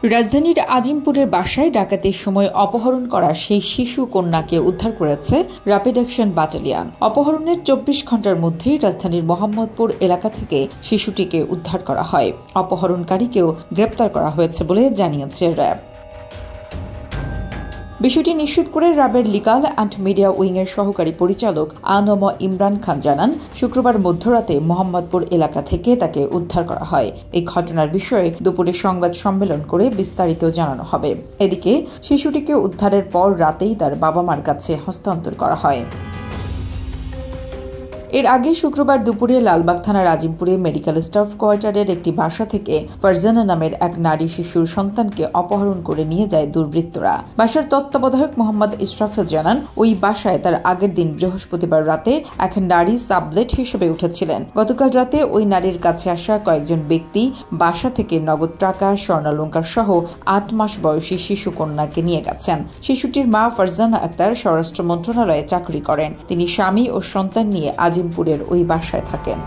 রাজধানীর আজিমপুরের বাসায় ডাকাতির সময় অপহরণ করা সেই শিশু কন্যাকে উদ্ধার করেছে র্যাপিড অ্যাকশন ব্যাটালিয়ন। অপহরণের ২৪ ঘণ্টার মধ্যেই রাজধানীর মোহাম্মদপুর এলাকা থেকে শিশুটিকে উদ্ধার করা হয়। অপহরণকারীকেও গ্রেপ্তার করা হয়েছে বলে জানিয়েছে র্যাব। বিষয়টি নিশ্চিত করে র্যাবের লিগাল অ্যান্ড মিডিয়া উইংয়ের সহকারী পরিচালক আনম ইমরান খান জানান, শুক্রবার মধ্যরাতে মোহাম্মদপুর এলাকা থেকে তাকে উদ্ধার করা হয়। এই ঘটনার বিষয়ে দুপুরে সংবাদ সম্মেলন করে বিস্তারিত জানানো হবে। এদিকে শিশুটিকে উদ্ধারের পর রাতেই তার বাবা মার কাছে হস্তান্তর করা হয়। এর আগে শুক্রবার দুপুরে লালবাগ থানার আজিমপুরে মেডিকেল স্টাফ কোয়ার্টারের একটি বাসা থেকে ফারজানা নামের এক নারী শিশুর সন্তানকে অপহরণ করে নিয়ে যায় দুর্বৃত্তরা। বাসার তত্ত্বাবধায়ক মোহাম্মদ ইসরাফিল জানান, ওই বাসায় তার আগের দিন বৃহস্পতিবার রাতে এক নারী সাবলেট হিসেবে উঠেছিলেন। গতকাল রাতে ওই নারীর কাছে আসা কয়েকজন ব্যক্তি বাসা থেকে নগদ টাকা, স্বর্ণালংকার সহ ৮ মাস বয়সী শিশু কন্যাকে নিয়ে গেছেন। শিশুটির মা ফারজানা আক্তার স্বরাষ্ট্র মন্ত্রণালয়ে চাকরি করেন। তিনি স্বামী ও সন্তান নিয়ে আজিমপুরের ওই বাসায় থাকেন।